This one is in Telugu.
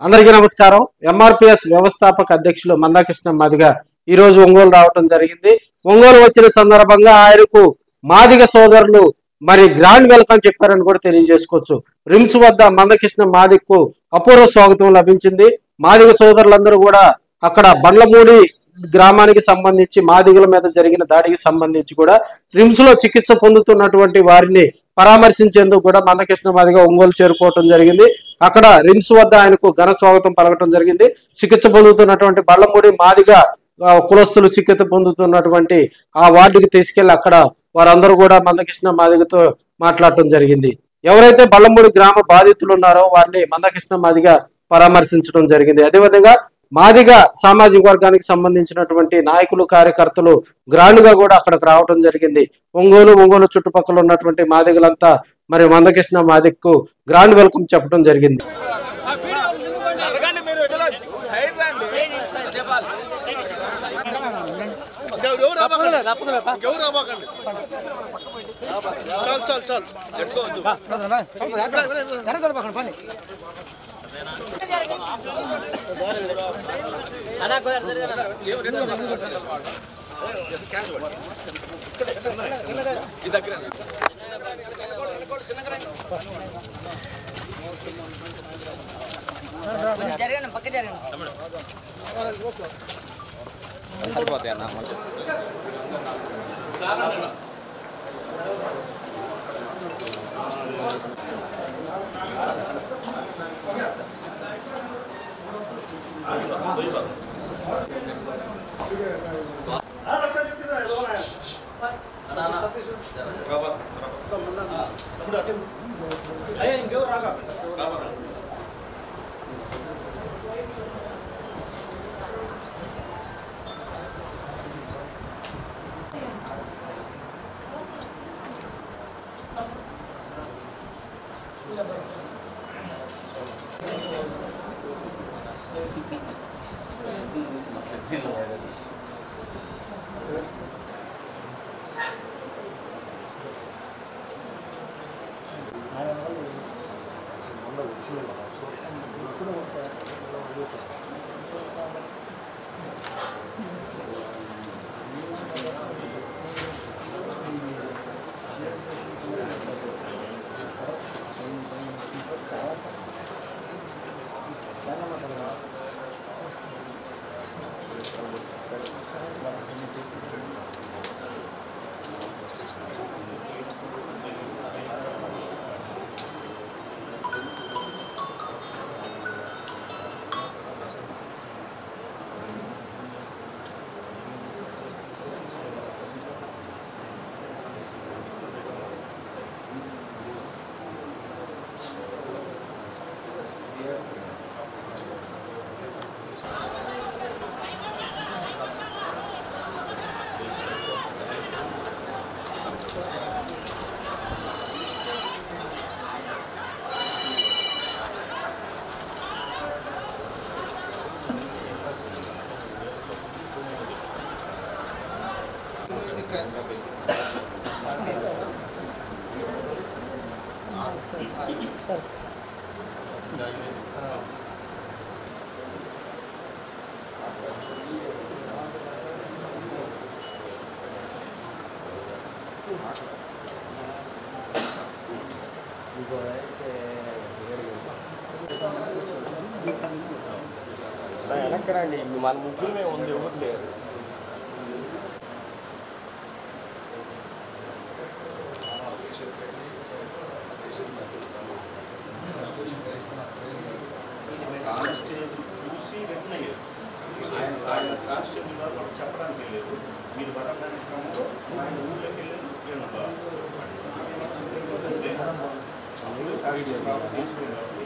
అందరికీ నమస్కారం. ఎంఆర్పిఎస్ వ్యవస్థాపక అధ్యక్షులు మందాకృష్ణ మాదిగ ఈ రోజు ఒంగోలు రావటం జరిగింది. ఒంగోలు వచ్చిన సందర్భంగా ఆయనకు మాదిగ సోదరులు మరి గ్రాండ్ వెల్కమ్ చెప్పారని కూడా తెలియజేసుకోవచ్చు. రిమ్స్ వద్ద మందకృష్ణ మాదిగకు అపూర్వ స్వాగతం లభించింది. మాదిగ సోదరులందరూ కూడా అక్కడ బండ్లమూడి గ్రామానికి సంబంధించి మాదిగల మీద జరిగిన దాడికి సంబంధించి కూడా రిమ్స్ లో చికిత్స పొందుతున్నటువంటి వారిని పరామర్శించేందుకు కూడా మందకృష్ణ మాదిగ ఒంగోలు చేరుకోవటం జరిగింది. అక్కడ రిమ్స్ వద్ద ఆయనకు ఘన స్వాగతం పలకటం జరిగింది. చికిత్స పొందుతున్నటువంటి బండ్లమూడి మాదిగ కులస్తులు చికిత్స పొందుతున్నటువంటి ఆ వార్డుకి తీసుకెళ్లి అక్కడ వారందరూ కూడా మందకృష్ణ మాదిగతో మాట్లాడటం జరిగింది. ఎవరైతే బండ్లమూడి గ్రామ బాధితులు ఉన్నారో వారిని మందకృష్ణ మాదిగ పరామర్శించడం జరిగింది. అదేవిధంగా మాదిగ సామాజిక వర్గానికి సంబంధించినటువంటి నాయకులు కార్యకర్తలు గ్రాండ్ గా కూడా అక్కడికి రావడం జరిగింది. ఒంగోలు చుట్టుపక్కల ఉన్నటువంటి మాదిగలంతా మరి మందకృష్ణ మాదిగకు గ్రాండ్ వెల్కమ్ చెప్పడం జరిగింది. ఎక్కడండి మన ముగ్గురమే ఉంది ఎవరు లేరు. చూసి రిటర్న్ అయ్యారు. ఆయన కానిస్టేబుల్ గారు వాళ్ళకి చెప్పడానికి వెళ్ళారు. మీరు బతకడానికి క్రమంలో ఆయన ఊళ్ళోకి వెళ్ళారు. తీసుకుని కాబట్టి